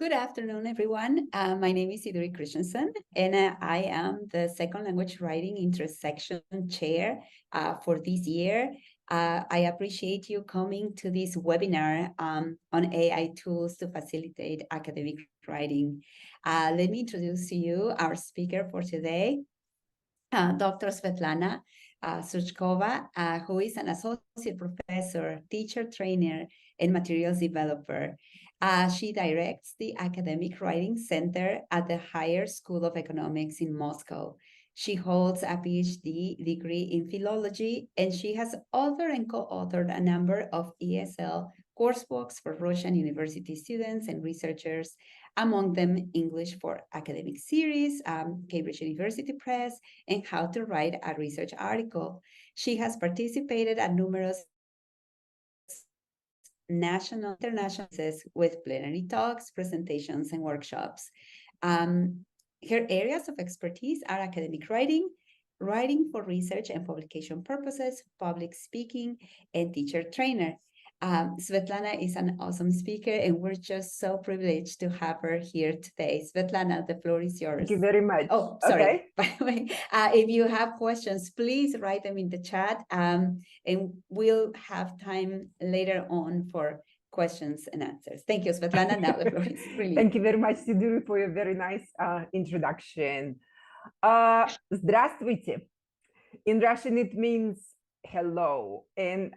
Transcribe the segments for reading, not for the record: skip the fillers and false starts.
Good afternoon, everyone. My name is Iduri Christensen, and I am the Second Language Writing Intersection Chair for this year. I appreciate you coming to this webinar on AI tools to facilitate academic writing. Let me introduce to you our speaker for today, Dr. Svetlana Suchkova, who is an associate professor, teacher trainer, and materials developer. She directs the Academic Writing Center at the Higher School of Economics in Moscow. She holds a PhD degree in philology, and she has authored and co-authored a number of ESL coursebooks for Russian university students and researchers, among them English for Academic Series, Cambridge University Press, and How to Write a Research Article. She has participated at numerous national and international with plenary talks, presentations, and workshops. Her areas of expertise are academic writing, writing for research and publication purposes, public speaking, and teacher trainer. Svetlana is an awesome speaker, and we're just so privileged to have her here today. Svetlana, the floor is yours. Thank you very much. Oh, sorry. Okay. By the way, if you have questions, please write them in the chat, and we'll have time later on for questions and answers. Thank you, Svetlana. Now the floor is really. Thank you very much, Siduri, for your very nice introduction. Здравствуйте. In Russian, it means hello. And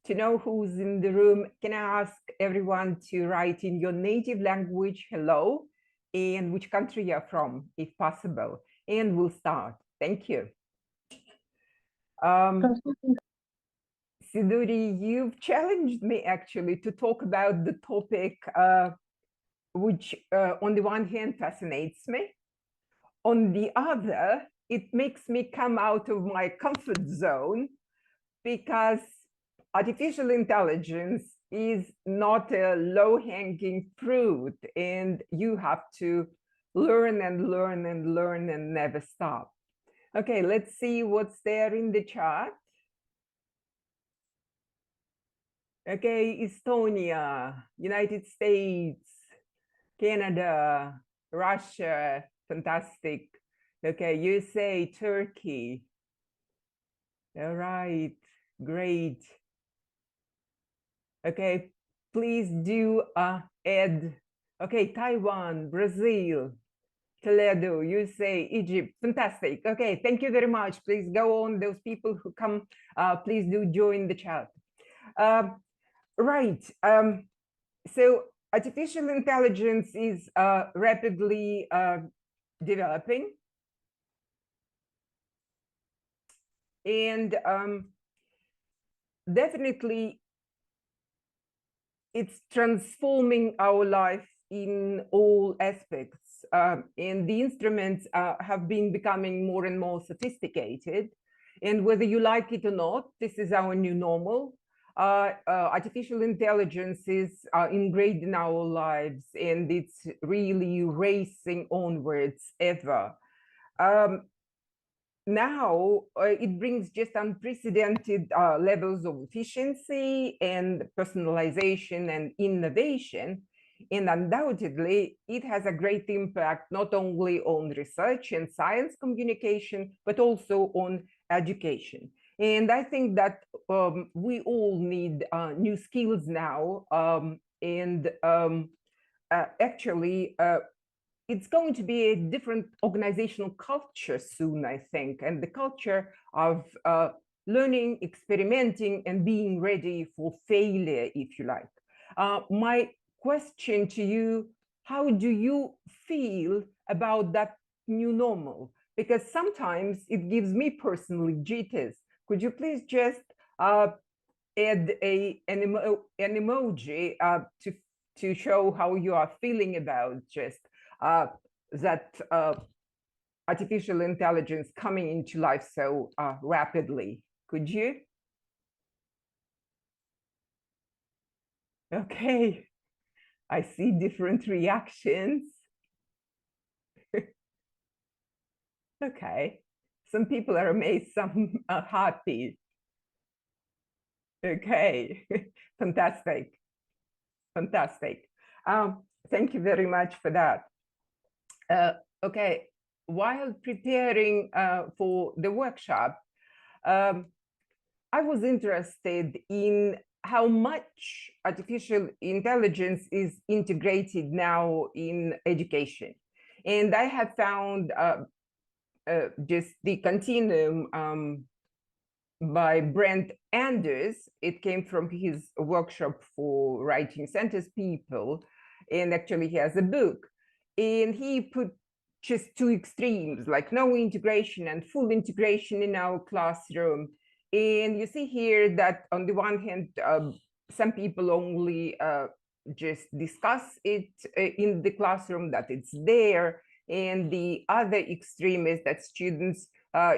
to know who's in the room, can I ask everyone to write in your native language, hello, and which country you're from, if possible. And we'll start. Thank you. Siduri, you've challenged me actually to talk about the topic which on the one hand fascinates me. On the other, it makes me come out of my comfort zone because artificial intelligence is not a low-hanging fruit and you have to learn and learn and learn and never stop. Okay, let's see what's there in the chat. Okay, Estonia, United States, Canada, Russia, fantastic. Okay, USA, Turkey. All right, great. Okay, please do add. Okay, Taiwan, Brazil, Toledo, USA, Egypt, fantastic. Okay, thank you very much. Please go on. Those people who come, please do join the chat. Right. So artificial intelligence is rapidly developing. And definitely it's transforming our life in all aspects. And the instruments have been becoming more and more sophisticated. And whether you like it or not, this is our new normal. Artificial intelligence is ingrained in our lives, and it's really racing onwards ever. Now it brings just unprecedented levels of efficiency and personalization and innovation. And undoubtedly, it has a great impact not only on research and science communication, but also on education. And I think that we all need new skills now. Actually, it's going to be a different organizational culture soon, I think, and the culture of learning, experimenting, and being ready for failure, if you like. My question to you, how do you feel about that new normal? Because sometimes it gives me personally jitters. Could you please just add an emoji to show how you are feeling about just that artificial intelligence coming into life so rapidly? Could you? Okay, I see different reactions. Okay, some people are amazed, some are happy. Okay, fantastic, fantastic. Thank you very much for that. Okay, while preparing for the workshop, um, I was interested in how much artificial intelligence is integrated now in education. And I have found just the continuum by Brent Anders. It came from his workshop for writing sentence people. And actually he has a book. And he put just two extremes, like no integration and full integration in our classroom. And you see here that on the one hand, some people only just discuss it in the classroom, that it's there. And the other extreme is that students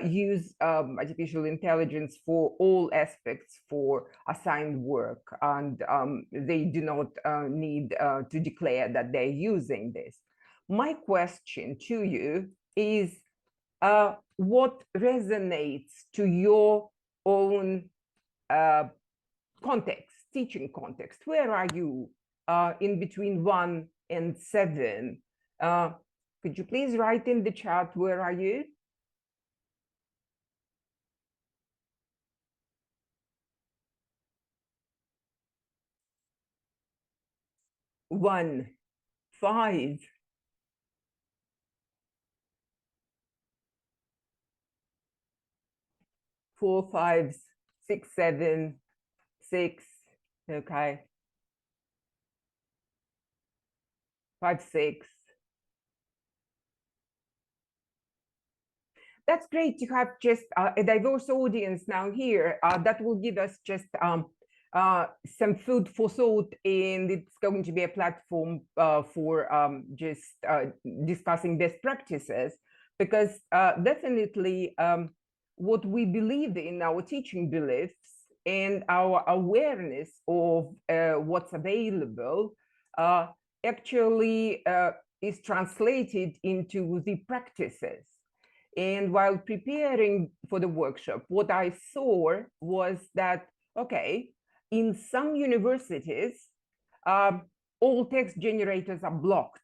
use artificial intelligence for all aspects for assigned work, and they do not need to declare that they're using this. My question to you is, what resonates to your own context, teaching context? Where are you in between 1 and 7? Could you please write in the chat, where are you? 1, 5, 4, 5, 6, 7, 6, okay, 5, 6. That's great to have just a diverse audience now here. That will give us just some food for thought, and it's going to be a platform for just discussing best practices, because definitely what we believe in, our teaching beliefs and our awareness of what's available actually is translated into the practices. And while preparing for the workshop, what I saw was that, okay, in some universities, all text generators are blocked,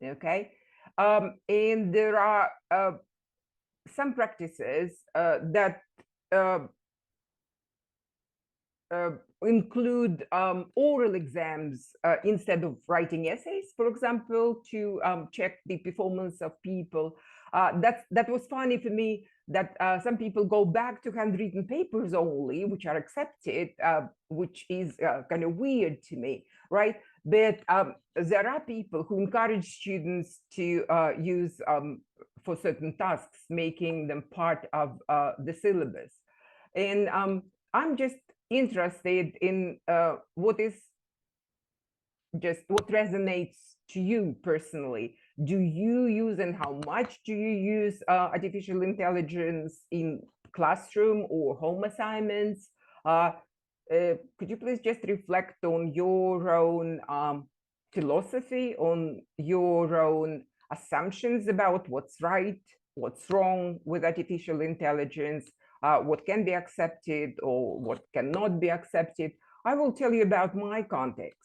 okay? And there are some practices that include oral exams instead of writing essays, for example, to check the performance of people. That was funny for me, that some people go back to handwritten papers only, which are accepted, which is kind of weird to me, right? But there are people who encourage students to use for certain tasks, making them part of the syllabus. And I'm just interested in what resonates to you personally. Do you use, and how much do you use artificial intelligence in classroom or home assignments? Could you please just reflect on your own philosophy, on your own assumptions about what's right, what's wrong with artificial intelligence, what can be accepted or what cannot be accepted? I will tell you about my context.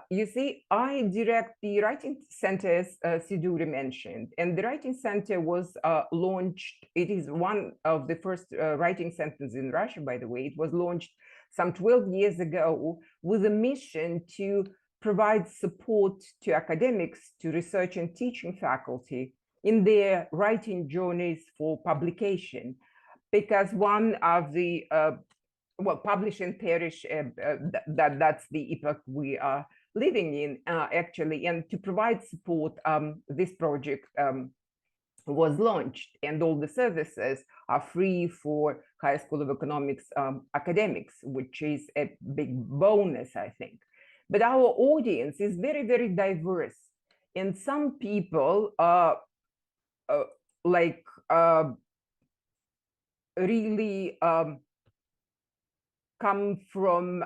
You see, I direct the writing centers Siduri mentioned, and the writing center was launched. It is one of the first writing centers in Russia, by the way. It was launched some 12 years ago with a mission to provide support to academics, to research and teaching faculty in their writing journeys for publication. Because one of the well, publish and perish, that's the epoch we are living in, actually. And to provide support, this project was launched, and all the services are free for High School of Economics academics, which is a big bonus, I think. But our audience is very, very diverse. And some people like really come from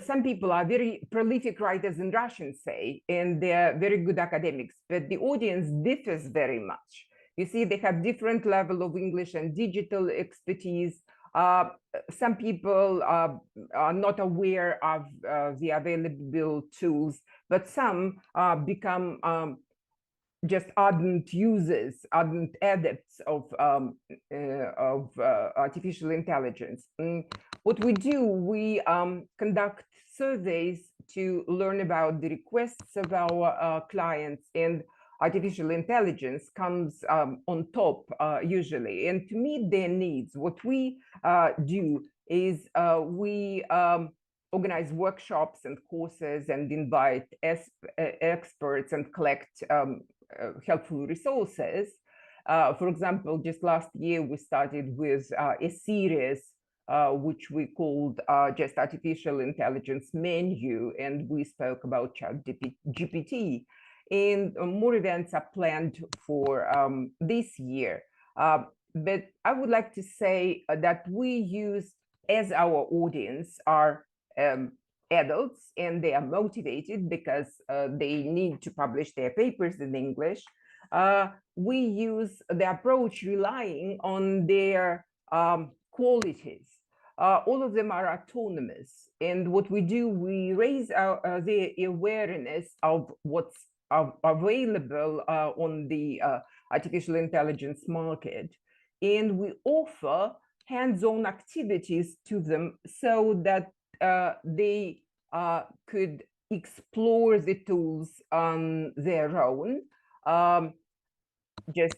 some people are very prolific writers in Russian, say, and they're very good academics, but the audience differs very much. You see, they have different level of English and digital expertise. Some people are not aware of the available tools, but some become just ardent users, ardent adepts of artificial intelligence. What we do, we conduct surveys to learn about the requests of our clients, and artificial intelligence comes on top usually. And to meet their needs, what we do is we organize workshops and courses and invite experts and collect helpful resources. For example, just last year, we started with a series which we called just Artificial Intelligence Menu, and we spoke about ChatGPT. And more events are planned for this year. But I would like to say that we use, as our audience are adults, and they are motivated because they need to publish their papers in English. We use the approach relying on their qualities. All of them are autonomous. And what we do, we raise the awareness of what's available on the artificial intelligence market. And we offer hands-on activities to them so that they could explore the tools on their own, just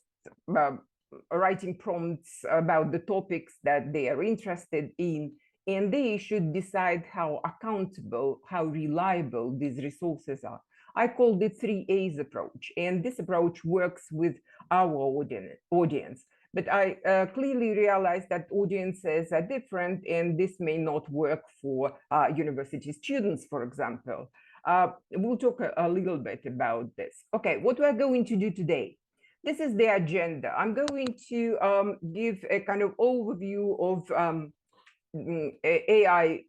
writing prompts about the topics that they are interested in, and they should decide how accountable, how reliable these resources are. I called it 3A's approach, and this approach works with our audience. But I clearly realized that audiences are different, and this may not work for university students, for example. We'll talk a little bit about this. Okay, what we're going to do today. This is the agenda. I'm going to give a kind of overview of AI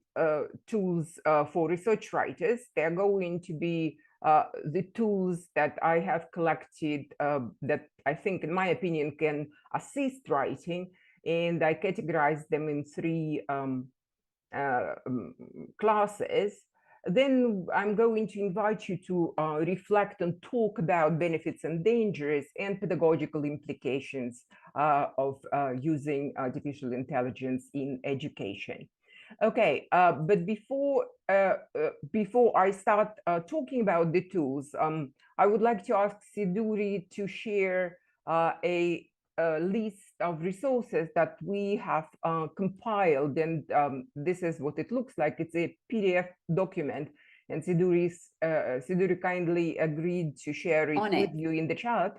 tools for research writers. They're going to be the tools that I have collected that I think, in my opinion, can assist writing. And I categorize them in three classes. Then I'm going to invite you to reflect and talk about benefits and dangers and pedagogical implications of using artificial intelligence in education. Okay, but before I start talking about the tools, I would like to ask Siduri to share a list of resources that we have compiled, and this is what it looks like. It's a PDF document, and Siduri kindly agreed to share it with you in the chat.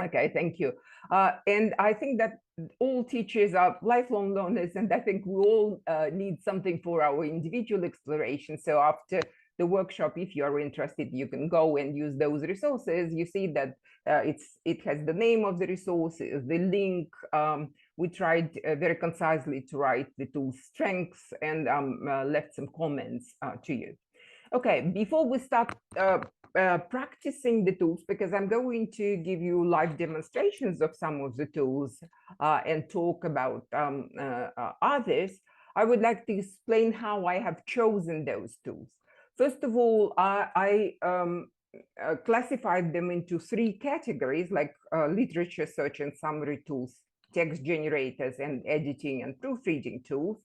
Okay, thank you. And I think that all teachers are lifelong learners, and I think we all need something for our individual exploration. So after the workshop, if you are interested, you can go and use those resources. You see that it has the name of the resources, the link. We tried very concisely to write the tool's strengths, and left some comments to you. Okay, before we start practicing the tools, because I'm going to give you live demonstrations of some of the tools and talk about others, I would like to explain how I have chosen those tools. First of all, I classified them into three categories, like literature search and summary tools, text generators, and editing and proofreading tools,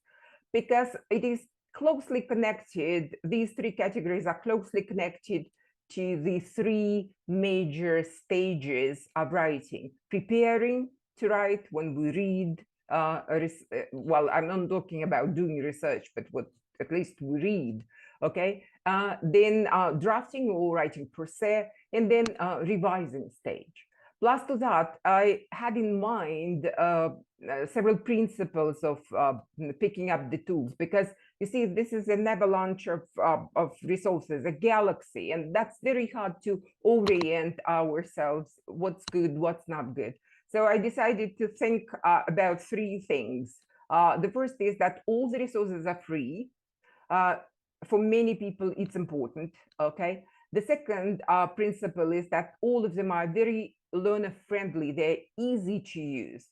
because it is closely connected. These three categories are closely connected to the three major stages of writing: preparing to write, when we read, well, I'm not talking about doing research, but what at least we read, okay? Then drafting or writing per se, and then revising stage. Plus to that, I had in mind several principles of picking up the tools, because you see, this is an avalanche of resources, a galaxy, and that's very hard to orient ourselves, what's good, what's not good. So I decided to think about three things. The first is that all the resources are free. For many people, it's important, okay? The second principle is that all of them are very learner-friendly, they're easy to use.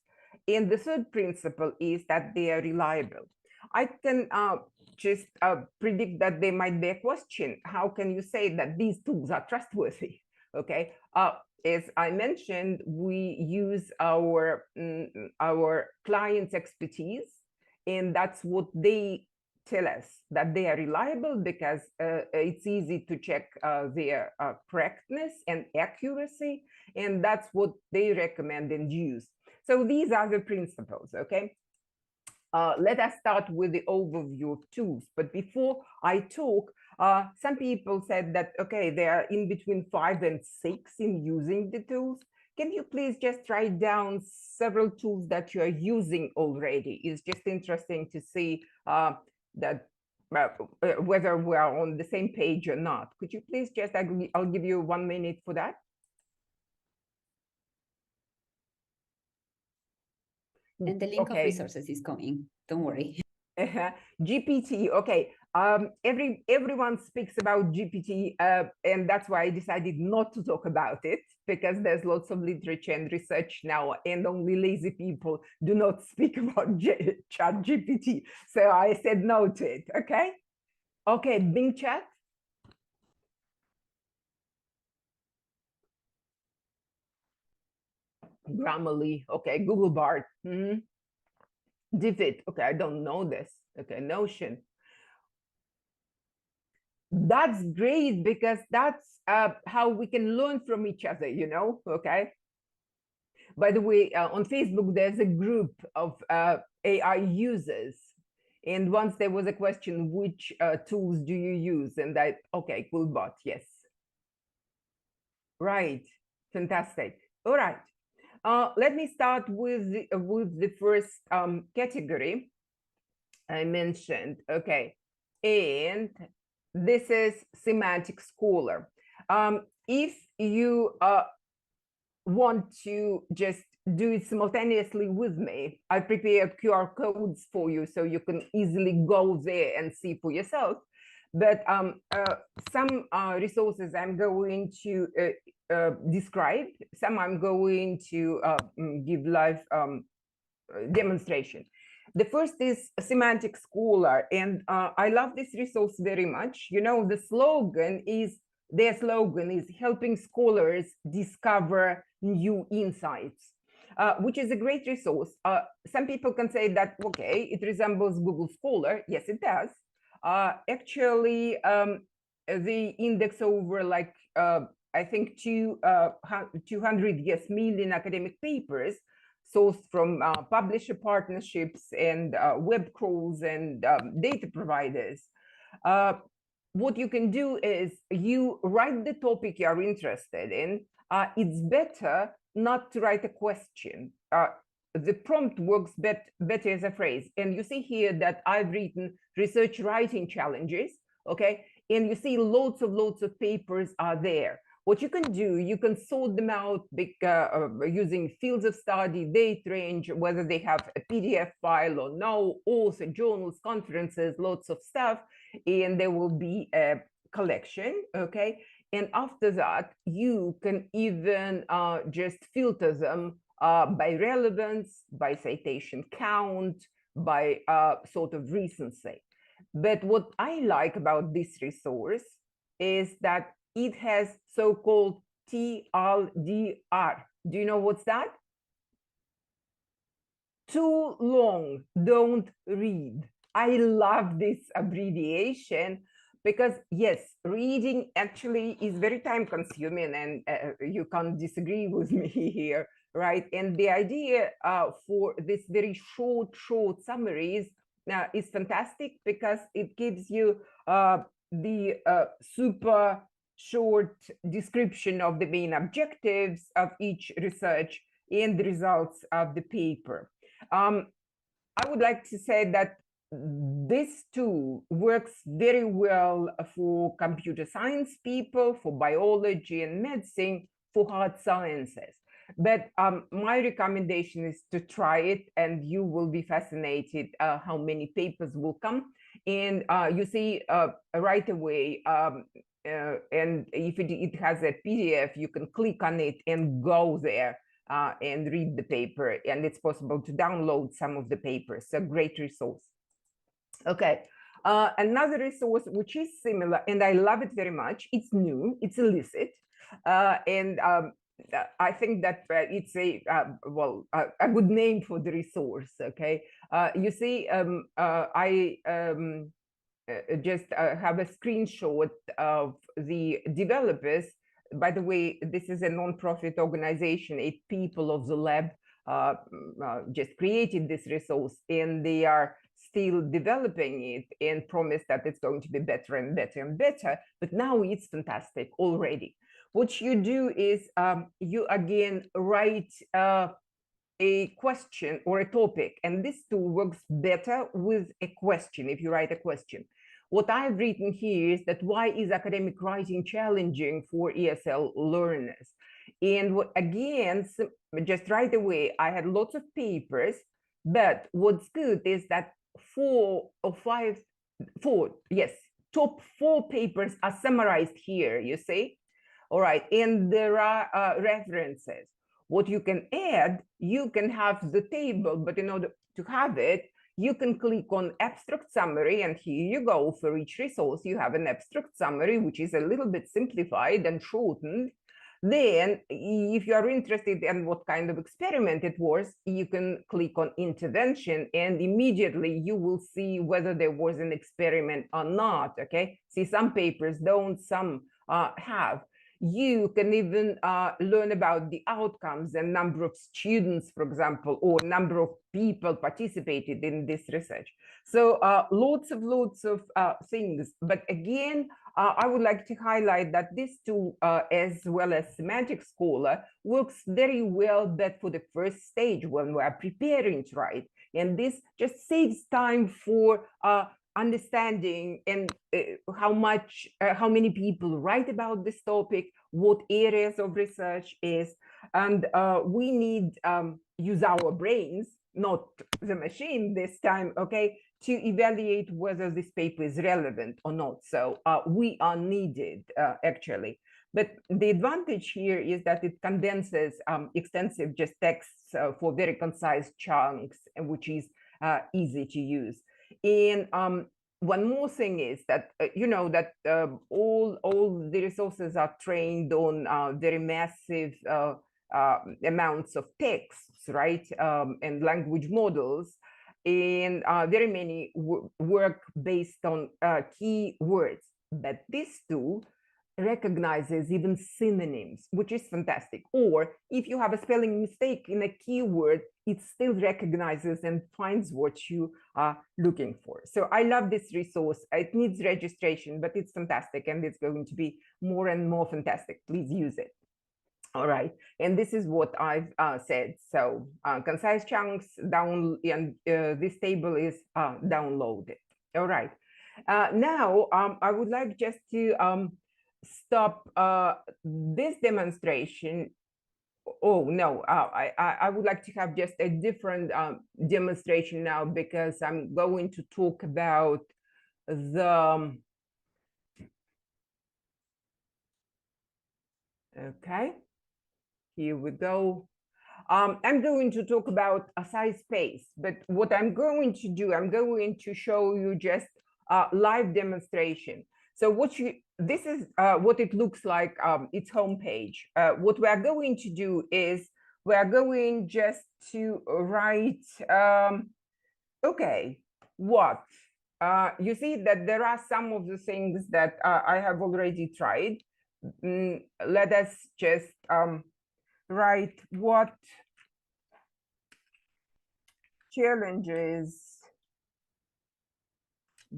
And the third principle is that they are reliable. I can just predict that there might be a question. How can you say that these tools are trustworthy? Okay. As I mentioned, we use our clients' expertise, and that's what they tell us, that they are reliable because it's easy to check their correctness and accuracy, and that's what they recommend and use. So these are the principles, okay? Let us start with the overview of tools. But before I talk, some people said that, okay, they are in between 5 and 6 in using the tools. Can you please just write down several tools that you are using already? It's just interesting to see that whether we are on the same page or not. Could you please just, I'll give you 1 minute for that. And the link of resources is coming. Don't worry. GPT. Okay. Everyone speaks about GPT, and that's why I decided not to talk about it, because there's lots of literature and research now, and only lazy people do not speak about Chat GPT. So I said no to it. Okay. Okay. Bing Chat. Grammarly. Okay. Google Bard. Divot. Okay. I don't know this. Okay. Notion. That's great, because that's how we can learn from each other, you know. Okay. By the way, on Facebook, there's a group of AI users. And once there was a question, which tools do you use? And okay, Coolbot, yes. Right, fantastic. All right. Let me start with the first category I mentioned. Okay. And this is Semantic Scholar. If you want to just do it simultaneously with me, I prepared QR codes for you so you can easily go there and see for yourself. But some resources I'm going to describe, some I'm going to give live demonstration. The first is Semantic Scholar, and I love this resource very much. You know, their slogan is helping scholars discover new insights, which is a great resource. Some people can say that, okay, it resembles Google Scholar. Yes, it does. Actually, they index over like, I think 200 million academic papers sourced from publisher partnerships and web crawls and data providers. What you can do is you write the topic you are interested in. It's better not to write a question. The prompt works better as a phrase. And you see here that I've written research writing challenges, okay? And you see lots of papers are there. What you can do, you can sort them out using fields of study, date range, whether they have a PDF file or no, author, journals, conferences, lots of stuff, and there will be a collection, okay? And after that, you can even just filter them by relevance, by citation count, by sort of recency. But what I like about this resource is that it has so-called TLDR. Do you know what's that? Too long, don't read. I love this abbreviation because, yes, reading actually is very time consuming, and you can't disagree with me here, right? And the idea for this very short summaries is fantastic because it gives you the super short description of the main objectives of each research and the results of the paper. I would like to say that this tool works very well for computer science people, for biology and medicine, for hard sciences. But my recommendation is to try it, and you will be fascinated how many papers will come. And you see right away, and if it has a PDF, you can click on it and go there. and read the paper, and it's possible to download some of the papers. A great resource. Okay, another resource which is similar, and I love it very much. It's new, it's illicit, and I think that it's a good name for the resource. Okay, you see, I just have a screenshot of the developers. By the way, this is a non-profit organization. 8 people of the lab just created this resource, and they are still developing it and promise that it's going to be better and better and better. But now it's fantastic already. What you do is you again write a question or a topic, and this tool works better with a question if you write a question. What I've written here is that why is academic writing challenging for ESL learners? And again, just right away, I had lots of papers, but what's good is that top 4 papers are summarized here, you see? All right, and there are references. What you can add, you can have the table, but in order to have it, you can click on abstract summary, and here you go. For each resource, you have an abstract summary, which is a little bit simplified and shortened. Then, if you are interested in what kind of experiment it was, you can click on intervention, and immediately you will see whether there was an experiment or not, okay? See, some papers don't, some have. You can even learn about the outcomes and number of students, for example, or number of people participated in this research. So lots of things. But again, I would like to highlight that this tool, as well as Semantic Scholar, works very well, but for the first stage when we are preparing to write. And this just saves time for understanding and how many people write about this topic, what areas of research is, and we need use our brains, not the machine this time, okay, to evaluate whether this paper is relevant or not. So we are needed actually. But the advantage here is that it condenses extensive just texts for very concise chunks, which is easy to use. And one more thing is that you know that all the resources are trained on very massive amounts of texts, right, and language models, and very many work based on keywords. But this tool recognizes even synonyms, which is fantastic. Or if you have a spelling mistake in a keyword, it still recognizes and finds what you are looking for. So I love this resource. It needs registration, but it's fantastic, and it's going to be more and more fantastic. Please use it. All right, and this is what I've said. So concise chunks down, and this table is downloaded. All right, now I would like just to stop this demonstration. Oh no, I would like to have just a different demonstration now, because I'm going to talk about the okay, here we go. I'm going to talk about a size space, but what I'm going to do, I'm going to show you just a live demonstration. So this is what it looks like, its homepage. What we are going to do is we are going just to write, okay, what? You see that there are some of the things that I have already tried. Let us just write what challenges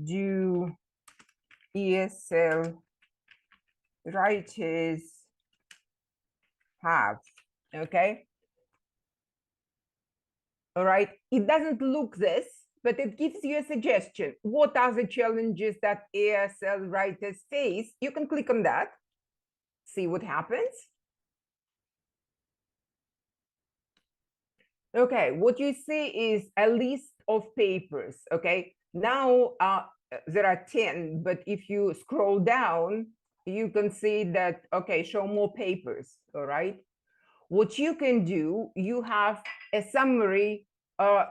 do ESL writers have, okay? All right, it doesn't look this, but it gives you a suggestion. What are the challenges that ESL writers face? You can click on that, see what happens. Okay, what you see is a list of papers, okay? Now there are 10, but if you scroll down, you can see that, okay, show more papers, all right? What you can do, you have a summary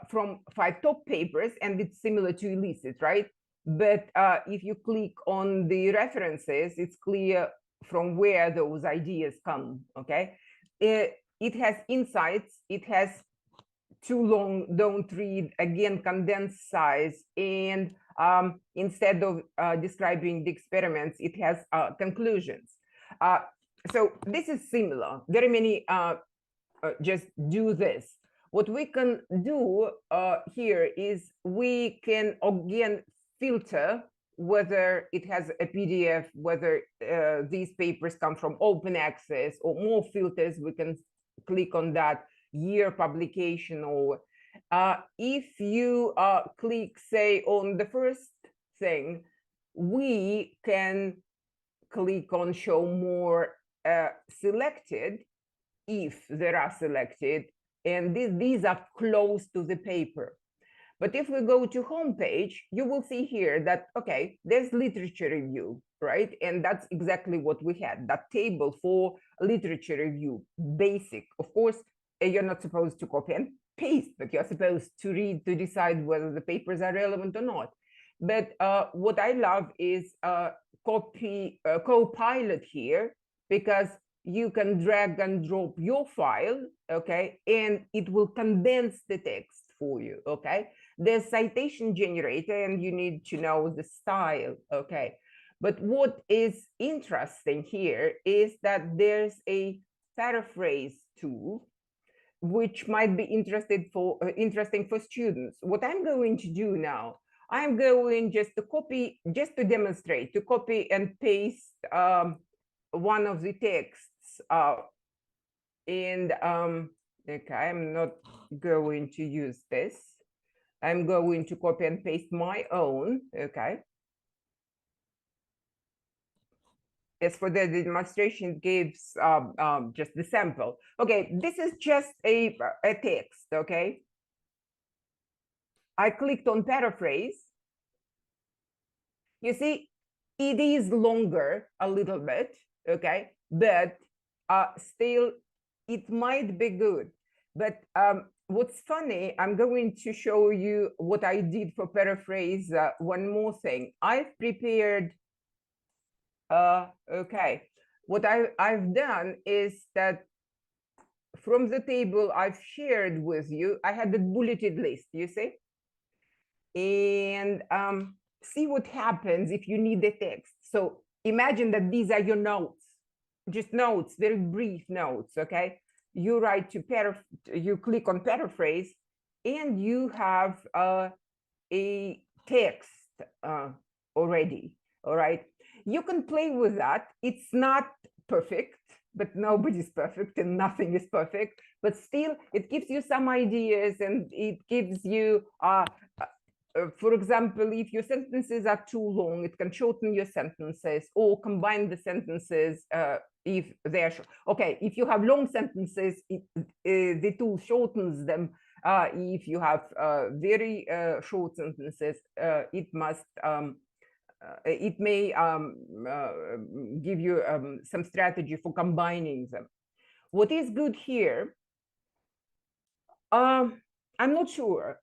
from 5 top papers, and it's similar to Ulysses, right? But if you click on the references, it's clear from where those ideas come, okay? It has insights, it has too long, don't read, again, condensed size, and instead of describing the experiments, it has conclusions. So this is similar. Very many just do this. What we can do here is we can again filter whether it has a PDF, whether these papers come from open access, or more filters. We can click on that, year publication, or if you click, say, on the first thing, we can click on show more selected, if there are selected, and these are close to the paper. But if we go to homepage, you will see here that, okay, there's literature review, right? And that's exactly what we had, that table for literature review, basic. Of course, you're not supposed to copy and paste, but you're supposed to read to decide whether the papers are relevant or not. But what I love is Copilot here, because you can drag and drop your file, okay, and it will condense the text for you, okay? There's citation generator, and you need to know the style, okay? But what is interesting here is that there's a paraphrase tool, which might be interesting for students. What I'm going to do now, I'm going just to copy, just to demonstrate, to copy and paste one of the texts. Okay, I'm not going to use this. I'm going to copy and paste my own, okay? As for the demonstration, it gives just the sample. Okay, this is just a text, okay? I clicked on paraphrase. You see, it is longer a little bit, okay? But still, it might be good. But what's funny, I'm going to show you what I did for paraphrase. One more thing. I've prepared, okay. What I've done is that from the table I've shared with you, I had the bulleted list, you see? And see what happens if you need the text. So imagine that these are your notes, just notes, very brief notes, okay? You write to you click on paraphrase, and you have a text already, all right? You can play with that. It's not perfect, but nobody's perfect and nothing is perfect, but still it gives you some ideas, and it gives you for example, if your sentences are too long, it can shorten your sentences, or combine the sentences if they're okay. If you have long sentences, the tool shortens them. If you have very short sentences, it may give you some strategy for combining them. What is good here? I'm not sure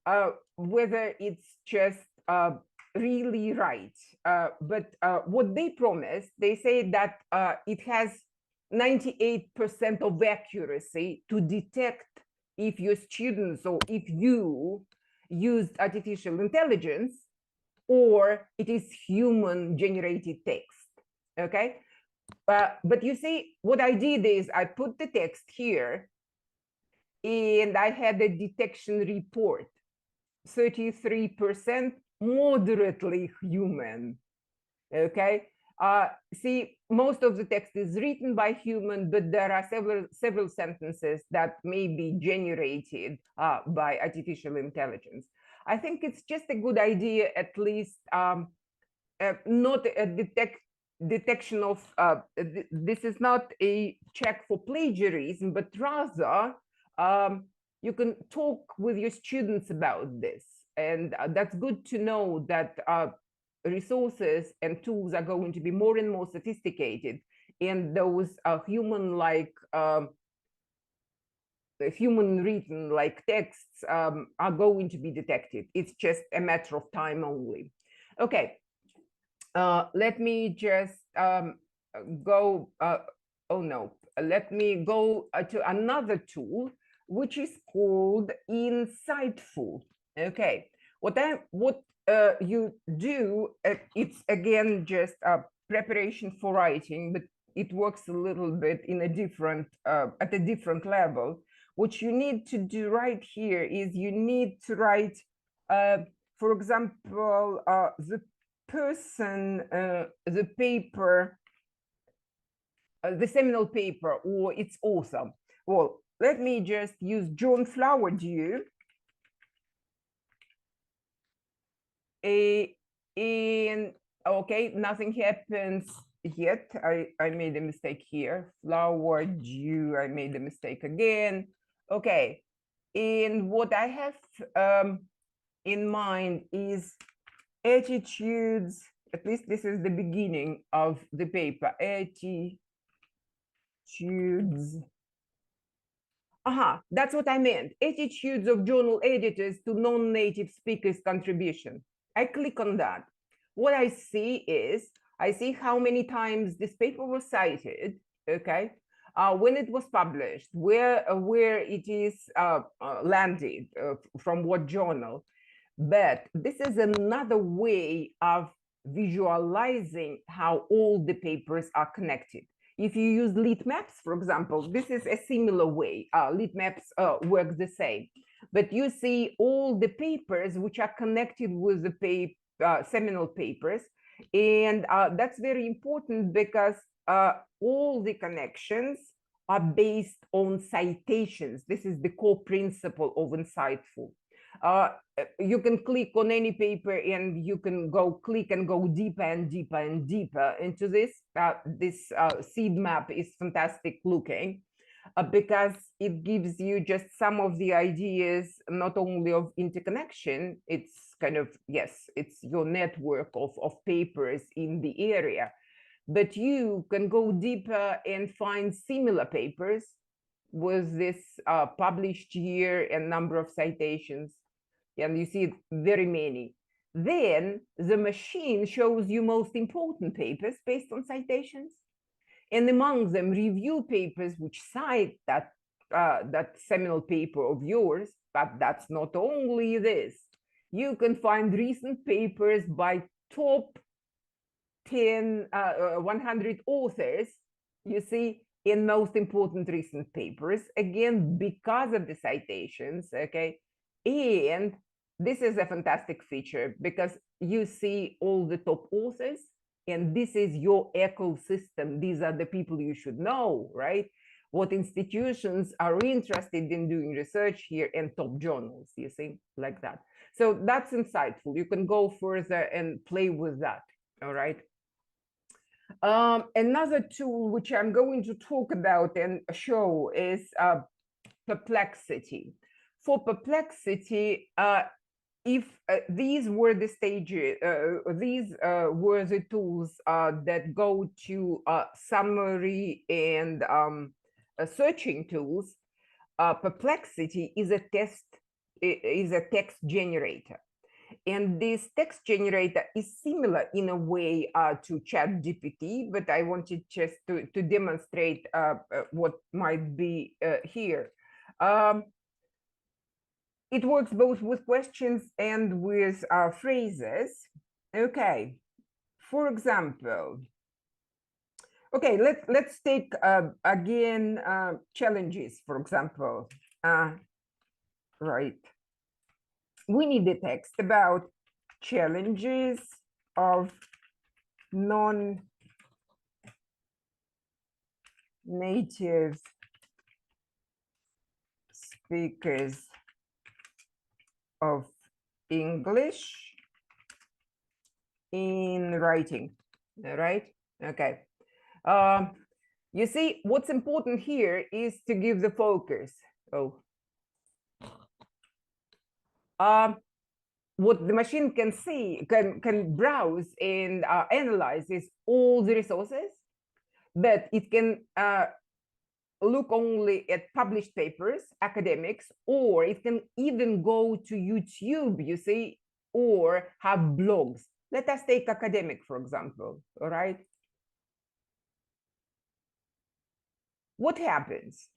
whether it's just really right, but what they promise, they say that it has 98% of accuracy to detect if your students or if you used artificial intelligence, or it is human generated text, okay? But you see, what I did is I put the text here, and I had a detection report, 33% moderately human, okay? See, most of the text is written by human, but there are several sentences that may be generated by artificial intelligence. I think it's just a good idea, at least not a detection of, this is not a check for plagiarism, but rather you can talk with your students about this. And that's good to know that resources and tools are going to be more and more sophisticated, and those human-like human written like texts are going to be detected. It's just a matter of time only. Okay, let me just go, oh no, let me go to another tool, which is called Insightful. Okay, what you do, it's again just a preparation for writing, but it works a little bit in a different, at a different level. What you need to do right here is you need to write, for example, the person, the paper, the seminal paper or its author. Well, let me just use John Flowerdew. And okay, nothing happens yet. I made a mistake here. Flowerdew, I made a mistake again. Okay, and what I have in mind is attitudes. At least this is the beginning of the paper. Attitudes. That's what I meant. Attitudes of journal editors to non-native speakers' contribution. I click on that. What I see is, I see how many times this paper was cited, okay? When it was published, where it is landed, from what journal. But this is another way of visualizing how all the papers are connected. If you use lit maps, for example, this is a similar way. Lit maps work the same. But you see all the papers which are connected with the seminal papers. And that's very important because all the connections are based on citations. This is the core principle of Insightful. You can click on any paper and you can click and go deeper and deeper and deeper into this. This seed map is fantastic looking because it gives you just some of the ideas, not only of interconnection, it's kind of, yes, it's your network of papers in the area, but you can go deeper and find similar papers with this published year and number of citations. And you see very many. Then the machine shows you most important papers based on citations. And among them, review papers which cite that seminal paper of yours. But that's not only this. You can find recent papers by top 100 authors, you see, in most important recent papers, again, because of the citations, okay? And this is a fantastic feature because you see all the top authors, and this is your ecosystem. These are the people you should know, right? What institutions are interested in doing research here, and top journals, you see, like that. So that's insightful. You can go further and play with that, all right? Another tool which I'm going to talk about and show is Perplexity. For Perplexity, if these were the stages, these were the tools that go to summary and searching tools, Perplexity is a text generator. And this text generator is similar in a way to ChatGPT, but I wanted just to demonstrate what might be here. It works both with questions and with phrases. Okay, for example, okay, let's take again challenges, for example. Right. We need a text about challenges of non-native speakers of English in writing, all right? Okay. You see, what's important here is to give the focus. What the machine can see, can browse and analyze is all the resources, but it can look only at published papers, academics, or it can even go to YouTube, you see, or have blogs. Let us take academic, for example, all right? What happens?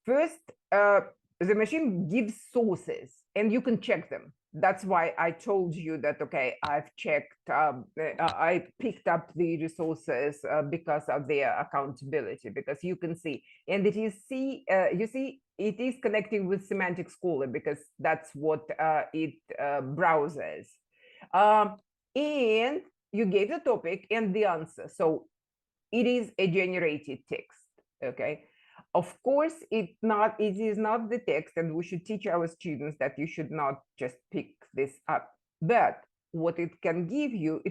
First, the machine gives sources and you can check them. That's why I told you that, okay, I've checked, I picked up the resources because of their accountability, because you can see, and it is, you see, it is connecting with Semantic Scholar because that's what it browses. And you gave the topic and the answer. So it is a generated text, okay? Of course, it is not the text, and we should teach our students that you should not just pick this up. But what it can give you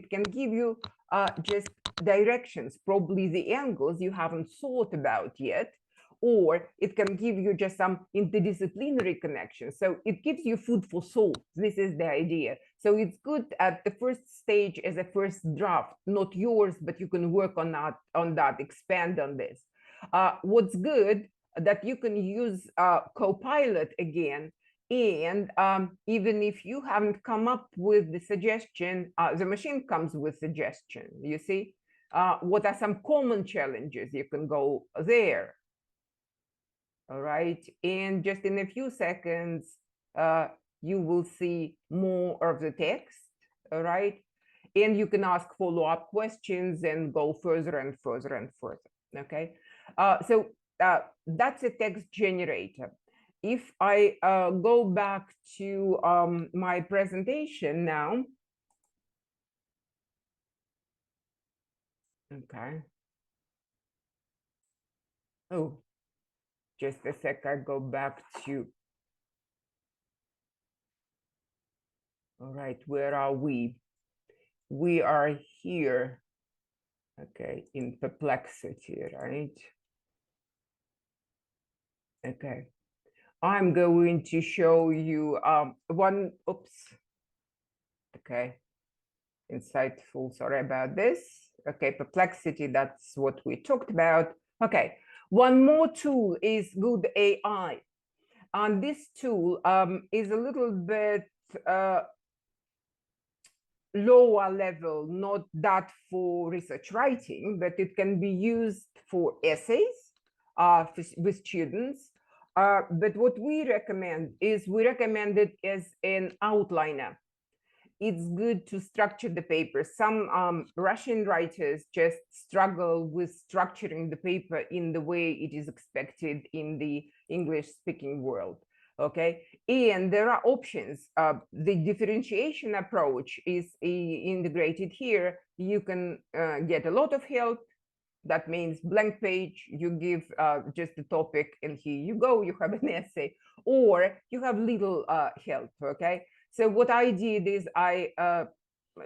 just directions, probably the angles you haven't thought about yet, or it can give you just some interdisciplinary connections. So it gives you food for thought. This is the idea. So it's good at the first stage as a first draft, not yours, but you can work on that, expand on this. What's good that you can use Copilot again, and even if you haven't come up with the suggestion, the machine comes with suggestion. You see, what are some common challenges? You can go there. All right, and just in a few seconds, you will see more of the text. All right, and you can ask follow-up questions and go further and further and further. Okay, so that's a text generator. If I go back to my presentation now, okay. Oh, just a sec, I go back to, all right, where are we? We are here, okay, in Perplexity, right? Okay, I'm going to show you one, oops, okay, insightful, sorry about this. Okay, Perplexity, that's what we talked about. Okay, one more tool is Good AI. And this tool is a little bit lower level, not that for research writing, but it can be used for essays with students. But what we recommend is we recommend it as an outliner. It's good to structure the paper. Some Russian writers just struggle with structuring the paper in the way it is expected in the English-speaking world. Okay, and there are options. The differentiation approach is integrated here. You can get a lot of help. That means blank page, you give just the topic and here you go, you have an essay, or you have little help, okay? So what I did is I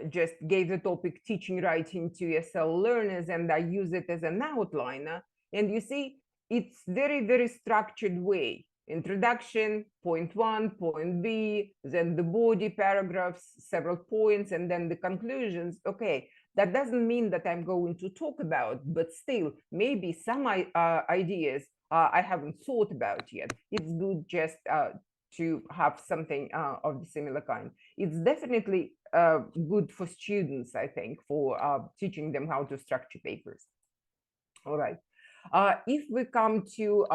just gave the topic teaching writing to SL learners and I use it as an outliner. And you see, it's very, very structured way. Introduction, point one, point B, then the body paragraphs, several points, and then the conclusions. Okay, that doesn't mean that I'm going to talk about, but still, maybe some ideas I haven't thought about yet. It's good just to have something of the similar kind. It's definitely good for students, I think, for teaching them how to structure papers. All right. If we come to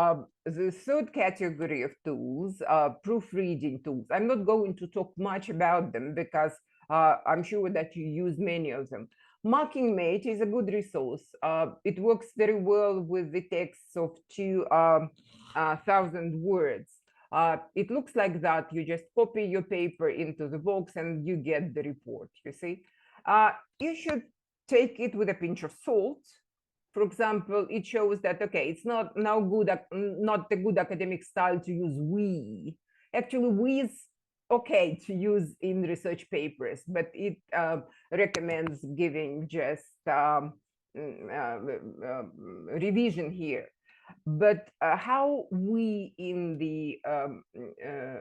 the third category of tools, proofreading tools, I'm not going to talk much about them because I'm sure that you use many of them. Marking Mate is a good resource. It works very well with the texts of 2,000 words. It looks like that. You just copy your paper into the box and you get the report, you see. You should take it with a pinch of salt. For example, it shows that, okay, it's not now good, not the good academic style to use we. Actually, we is okay to use in research papers, but it recommends giving just revision here. But how we in the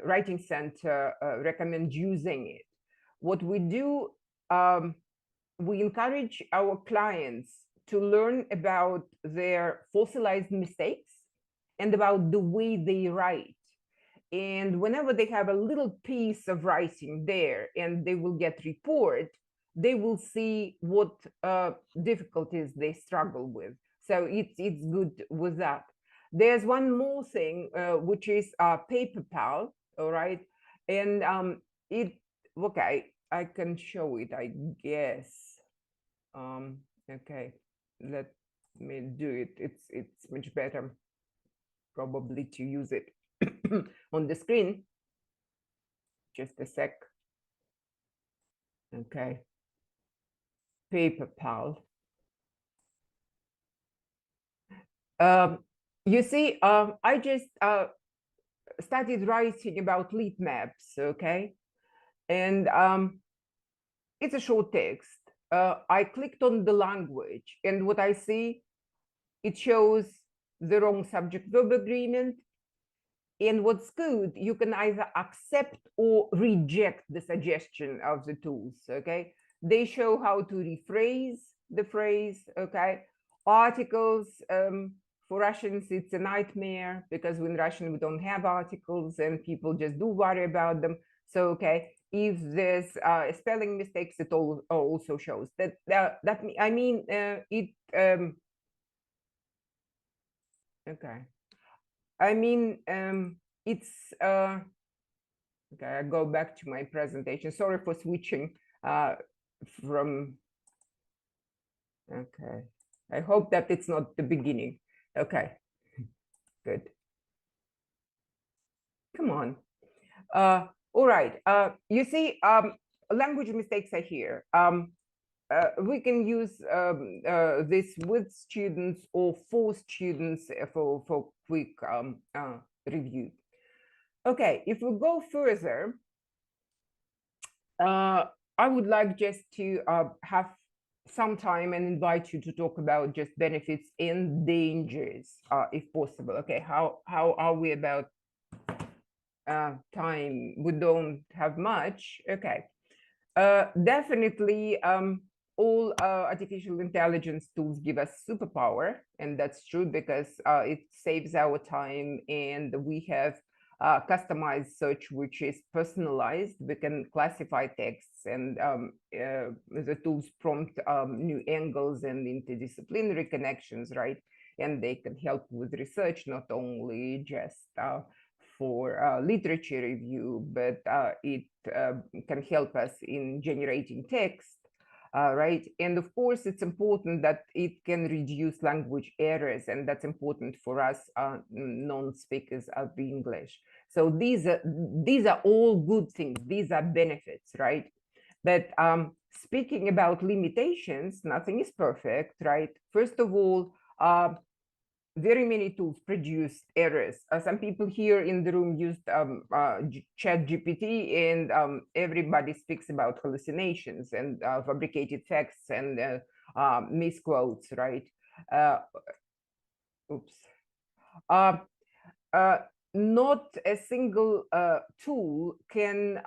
Writing Center recommend using it? What we do, we encourage our clients to learn about their fossilized mistakes and about the way they write. And whenever they have a little piece of writing there and they will get report, they will see what difficulties they struggle with. So it's good with that. There's one more thing, which is paper pal, all right? And okay, I can show it, I guess. Okay, let me do it. It's much better probably to use it on the screen. Just a sec. Okay. Paper pal. You see, I just started writing about lead maps, okay? And it's a short text. I clicked on the language, and what I see, it shows the wrong subject-verb agreement. And what's good, you can either accept or reject the suggestion of the tools, okay? They show how to rephrase the phrase, okay? Articles, for Russians, it's a nightmare because in Russian, we don't have articles and people just do worry about them. So, okay, if there's spelling mistakes, it also shows that, I mean, okay. I mean, it's, okay, I go back to my presentation. Sorry for switching from, okay. I hope that it's not the beginning. Okay, good. Come on. All right, you see, language mistakes are here. We can use this with students or for students for quick review. Okay, if we go further, I would like just to have some time and invite you to talk about just benefits and dangers, if possible. Okay, how are we about time? We don't have much. Okay, definitely. All artificial intelligence tools give us superpower, and that's true because it saves our time, and we have customized search, which is personalized. We can classify texts, and the tools prompt new angles and interdisciplinary connections, right? And they can help with research, not only just for literature review, but it can help us in generating text, right? And of course, it's important that it can reduce language errors, and that's important for us non-speakers of English. So these are all good things. These are benefits, right? But speaking about limitations, nothing is perfect, right? First of all, very many tools produce errors. Some people here in the room used chat GPT, and everybody speaks about hallucinations and fabricated facts and misquotes, right? Oops. Not a single tool can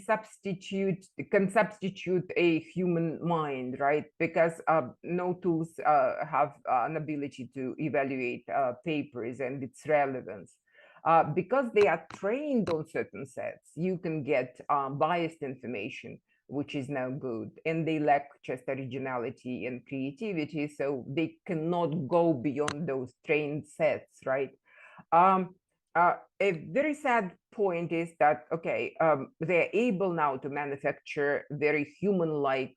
substitute a human mind, right? Because no tools have an ability to evaluate papers and its relevance. Because they are trained on certain sets, you can get biased information, which is no good, and they lack just originality and creativity, so they cannot go beyond those trained sets, right? A very sad point is that, okay, they're able now to manufacture very human-like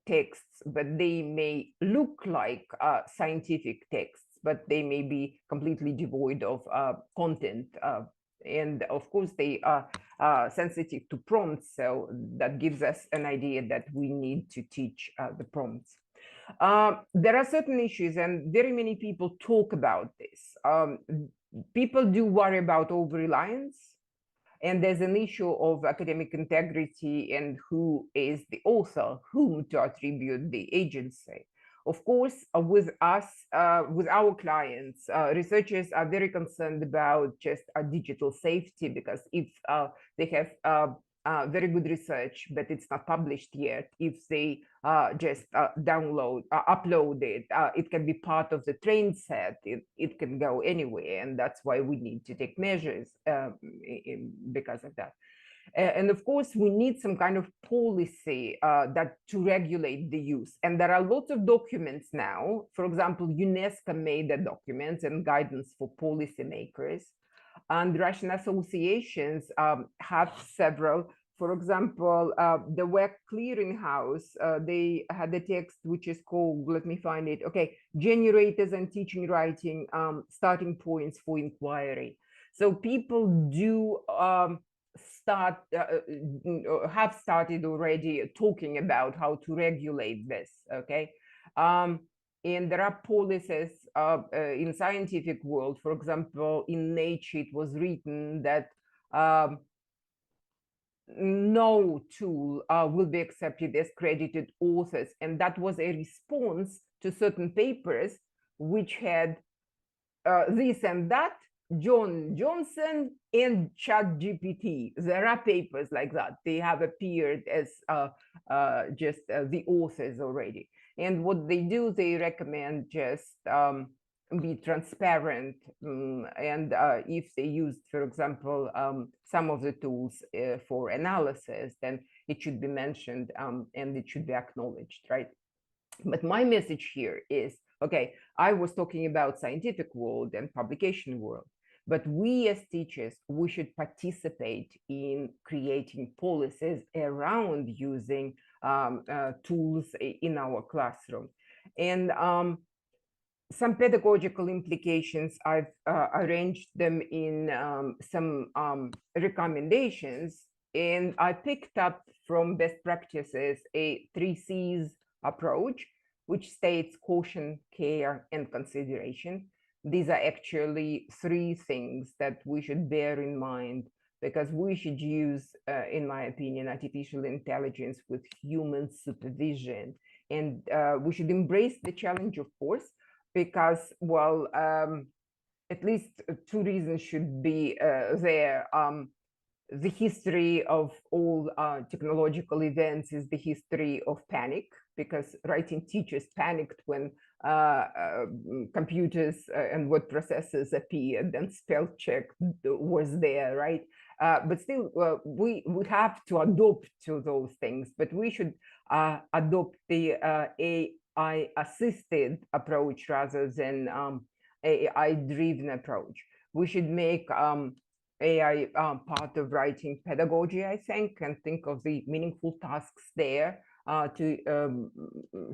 texts, but they may look like scientific texts, but they may be completely devoid of content. And of course, they are sensitive to prompts, so that gives us an idea that we need to teach the prompts. There are certain issues, and very many people talk about this. People do worry about over-reliance, and there's an issue of academic integrity and who is the author, whom to attribute the agency. Of course, with us, with our clients, researchers are very concerned about just digital safety, because if they have very good research, but it's not published yet. If they just upload it, it can be part of the train set. It can go anywhere, and that's why we need to take measures because of that. And of course, we need some kind of policy that to regulate the use. And there are lots of documents now. For example, UNESCO made a document and guidance for policymakers. And Russian associations have several. For example, the WEC Clearinghouse, they had a text which is called, let me find it. Okay, generators and teaching writing, starting points for inquiry. So people do have started already talking about how to regulate this. Okay. And there are policies in scientific world. For example, in Nature, it was written that no tool will be accepted as credited authors. And that was a response to certain papers which had this and that, John Johnson and ChatGPT. There are papers like that. They have appeared as just the authors already. And what they do, they recommend just be transparent. And if they use, for example, some of the tools for analysis, then it should be mentioned and it should be acknowledged, right? But my message here is, okay, I was talking about scientific world and publication world, but we as teachers, we should participate in creating policies around using tools in our classroom. And some pedagogical implications, I've arranged them in some recommendations, and I picked up from best practices a 3Cs approach, which states caution, care, and consideration. These are actually three things that we should bear in mind, because we should use, in my opinion, artificial intelligence with human supervision. And we should embrace the challenge, of course, because, well, at least two reasons should be there. The history of all technological events is the history of panic, because writing teachers panicked when computers and word processors appeared and spell check was there, right? But still, we would have to adopt to those things, but we should adopt the AI-assisted approach rather than AI-driven approach. We should make AI part of writing pedagogy, I think, and think of the meaningful tasks there to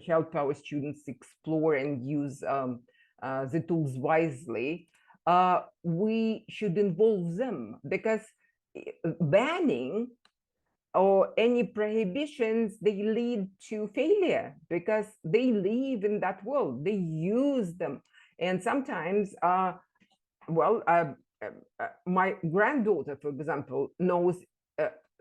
help our students explore and use the tools wisely. We should involve them, because banning or any prohibitions, they lead to failure, because they live in that world, they use them. And sometimes, my granddaughter, for example, knows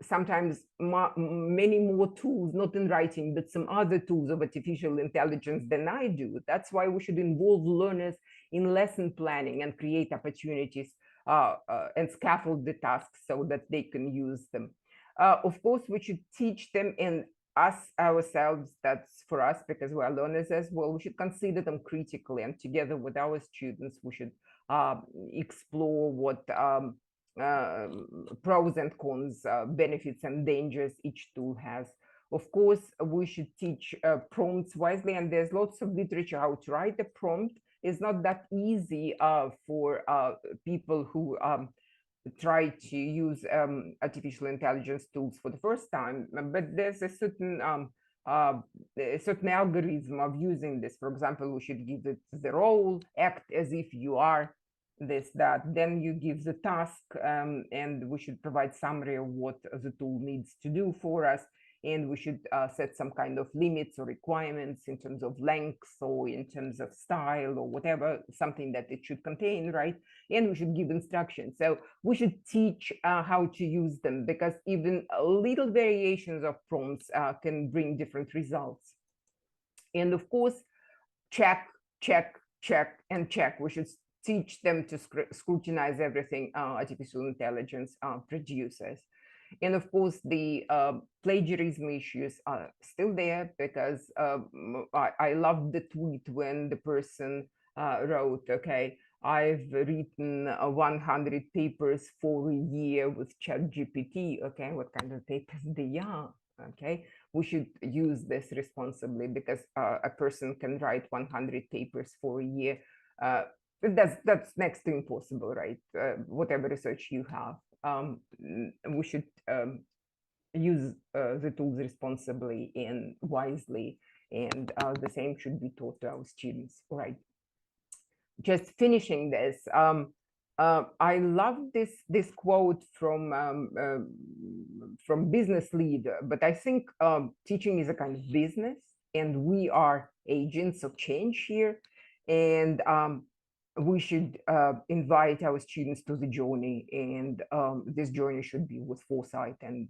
sometimes many more tools, not in writing, but some other tools of artificial intelligence than I do. That's why we should involve learners in lesson planning and create opportunities and scaffold the tasks so that they can use them. Of course, we should teach them, and us ourselves, that's for us, because we're learners as well, we should consider them critically, and together with our students, we should explore what pros and cons, benefits and dangers each tool has. Of course, we should teach prompts wisely, and there's lots of literature how to write a prompt. It's not that easy for people who try to use artificial intelligence tools for the first time, but there's a certain algorithm of using this. For example, we should give it the role, act as if you are this, that, then you give the task, and we should provide summary of what the tool needs to do for us. And we should set some kind of limits or requirements in terms of length or in terms of style or whatever, something that it should contain, right? And we should give instructions. So we should teach how to use them, because even little variations of prompts can bring different results. And of course, check, and check. We should teach them to scrutinize everything artificial intelligence produces. And of course, the plagiarism issues are still there, because I love the tweet when the person wrote, okay, I've written 100 papers for a year with ChatGPT. Okay, what kind of papers they are? Okay, we should use this responsibly, because a person can write 100 papers for a year. That's next to impossible, right? Whatever research you have, we should use the tools responsibly and wisely, and the same should be taught to our students, right? Just finishing this, I love this quote from business leader, but I think teaching is a kind of business, and we are agents of change here, and we should invite our students to the journey, and this journey should be with foresight and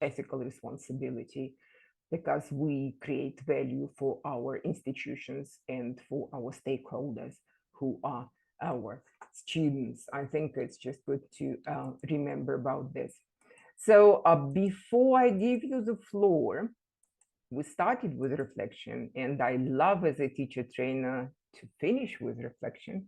ethical responsibility, because we create value for our institutions and for our stakeholders, who are our students. I think it's just good to remember about this. So before I give you the floor, we started with reflection, and I love as a teacher trainer to finish with reflection.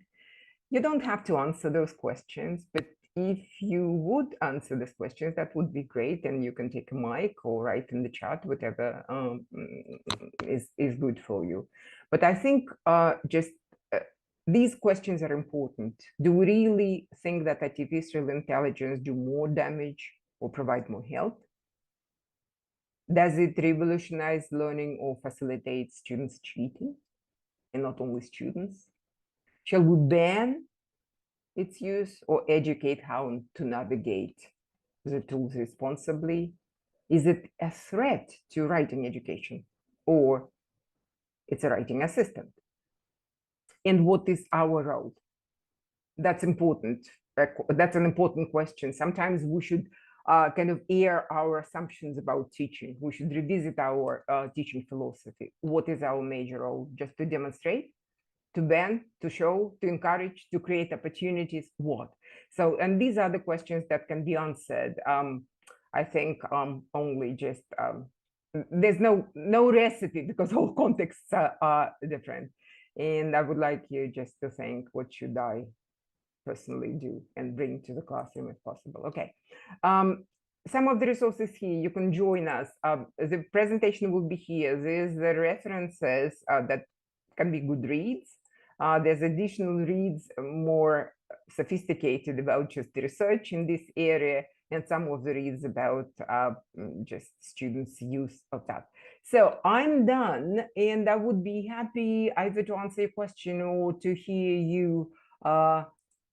You don't have to answer those questions, but if you would answer these questions, that would be great. And you can take a mic or write in the chat, whatever is good for you. But I think just these questions are important. Do we really think that artificial intelligence do more damage or provide more help? Does it revolutionize learning or facilitate students cheating? And not only students? Shall we ban its use or educate how to navigate the tools responsibly? Is it a threat to writing education, or it's a writing assistant? And what is our role? That's important. That's an important question. Sometimes we should kind of air our assumptions about teaching. We should revisit our teaching philosophy. What is our major role? Just to demonstrate, to ban, to show, to encourage, to create opportunities, what? So, and these are the questions that can be answered. I think only just, there's no recipe, because all contexts are different. And I would like you just to think, what should I personally do and bring to the classroom if possible? Okay. Some of the resources here, you can join us. The presentation will be here. There's the references that can be good reads. There's additional reads more sophisticated about just the research in this area, and some of the reads about just students' use of that. So I'm done, and I would be happy either to answer your question or to hear you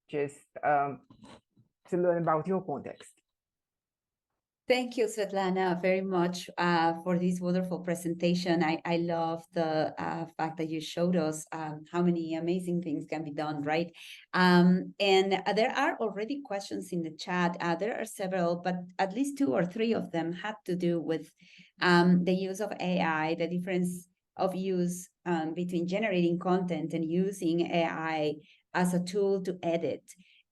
just to learn about your context. Thank you, Svetlana, very much for this wonderful presentation. I love the fact that you showed us how many amazing things can be done, right? And there are already questions in the chat. There are several, but at least 2 or 3 of them had to do with the use of AI, the difference of use between generating content and using AI as a tool to edit.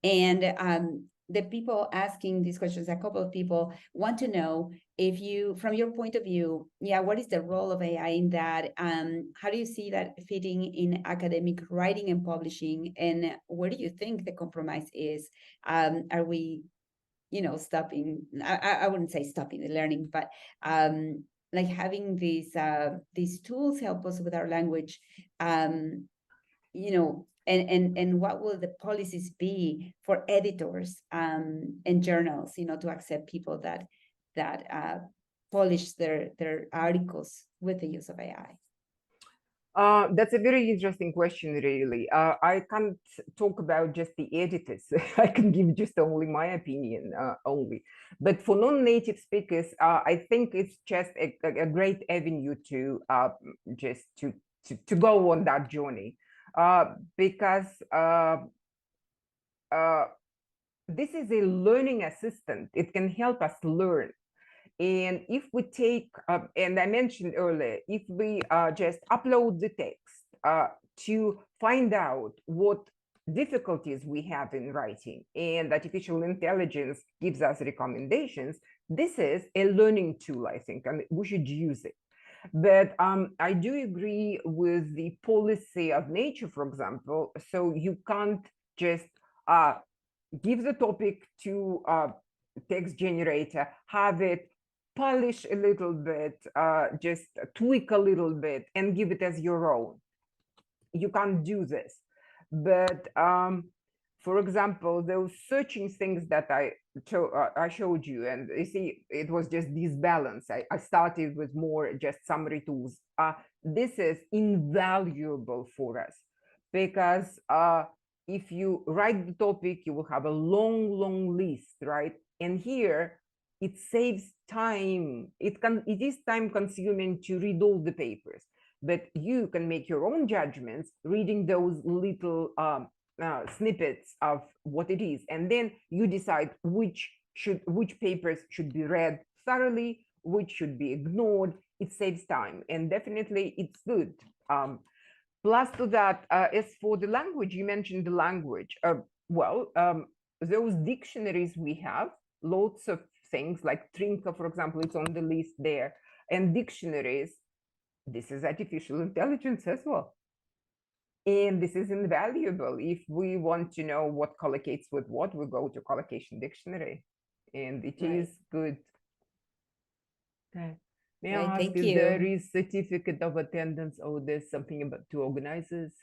And the people asking these questions, a couple of people want to know if you, from your point of view, what is the role of AI in that? How do you see that fitting in academic writing and publishing? And where do you think the compromise is? Are we, stopping? I wouldn't say stopping the learning, but like having these tools help us with our language, and what will the policies be for editors and journals, to accept people that polish their articles with the use of AI? That's a very interesting question, really. I can't talk about just the editors. I can give just only my opinion only. But for non-native speakers, I think it's just a great avenue to just to go on that journey, because this is a learning assistant. It can help us learn. And if we take, and I mentioned earlier, if we just upload the text to find out what difficulties we have in writing, and artificial intelligence gives us recommendations, this is a learning tool, I think, and we should use it. But I do agree with the policy of nature, for example. So you can't just give the topic to a text generator, have it polish a little bit, just tweak a little bit, and give it as your own. You can't do this. But for example, those searching things that I showed you, and you see, it was just this balance. I started with more just summary tools. This is invaluable for us because if you write the topic, you will have a long, long list, right? And here, it saves time. It is time consuming to read all the papers, but you can make your own judgments reading those little snippets of what it is, and then you decide which papers should be read thoroughly, which should be ignored. It saves time, and definitely it's good. Plus to that, as for the language, you mentioned the language. Those dictionaries we have, lots of things like Trinka, for example, it's on the list there, and dictionaries. This is artificial intelligence as well. And this is invaluable. If we want to know what collocates with what, we go to collocation dictionary, and it is good. Okay. May I ask if there is certificate of attendance, or there's something about to organizers?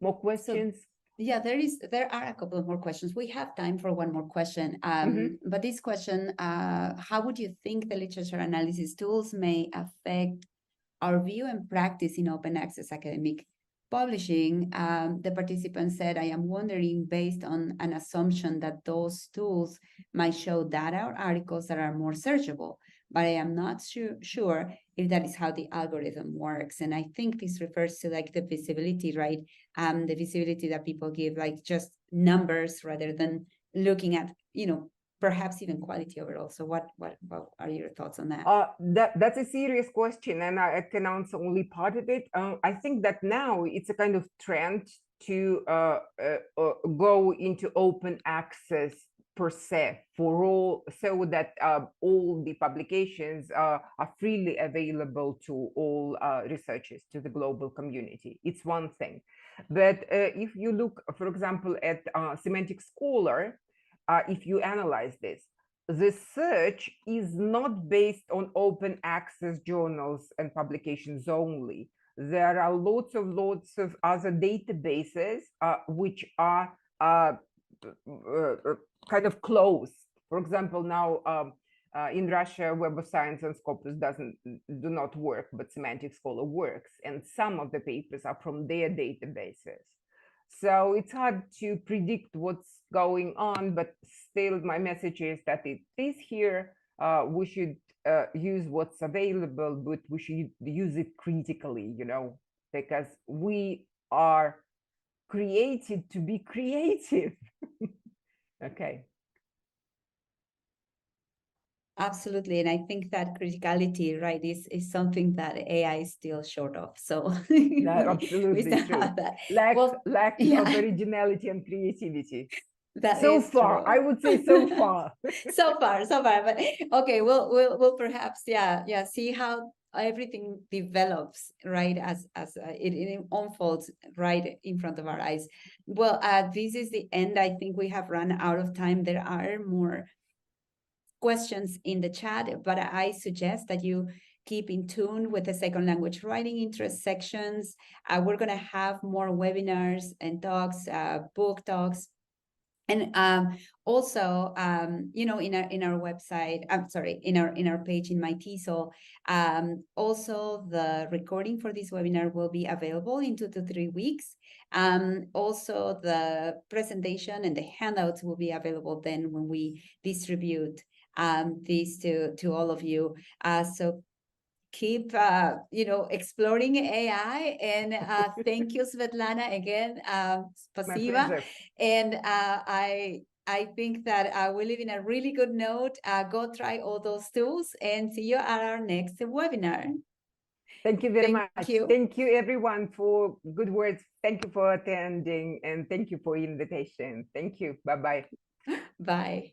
More questions? Yeah, there are a couple of more questions. We have time for one more question. But this question, how would you think the literature analysis tools may affect our view and practice in open access academic publishing? The participant said, I am wondering, based on an assumption that those tools might show data or articles that are more searchable, but I am not sure if that is how the algorithm works. And I think this refers to like the visibility, right? The visibility that people give, like just numbers rather than looking at, perhaps even quality overall. So what are your thoughts on that? That's a serious question, and I can answer only part of it. I think that now it's a kind of trend to go into open access per se for all, so that all the publications are freely available to all researchers, to the global community. It's one thing. But if you look, for example, at Semantic Scholar, if you analyze this, the search is not based on open access journals and publications only. There are lots of other databases which are kind of closed. For example, now in Russia, Web of Science and Scopus do not work, but Semantic Scholar works, and some of the papers are from their databases. So it's hard to predict what's going on, but still my message is that it is here. We should use what's available, but we should use it critically, because we are created to be creative. Okay. Absolutely. And I think that criticality, right, is something that AI is still short of. So absolutely we true. have that. Lack of originality and creativity. That so is far, true. I would say so far. so far. But okay, we'll perhaps see how everything develops, right, as it unfolds right in front of our eyes. Well, this is the end. I think we have run out of time. There are more questions in the chat, but I suggest that you keep in tune with the second language writing interest sections. We're going to have more webinars and talks, book talks. And also, in our website, I'm sorry, in our page in my TESOL, also the recording for this webinar will be available in 2 to 3 weeks. Also, the presentation and the handouts will be available then when we distribute these to all of you. So keep exploring AI, and thank you, Svetlana, again. Spasiba. And I think that we live in a really good note. Go try all those tools, and see you at our next webinar. Thank you very Thank much. you. Thank you, everyone, for good words. Thank you for attending, and thank you for invitation. Thank you. Bye-bye. Bye.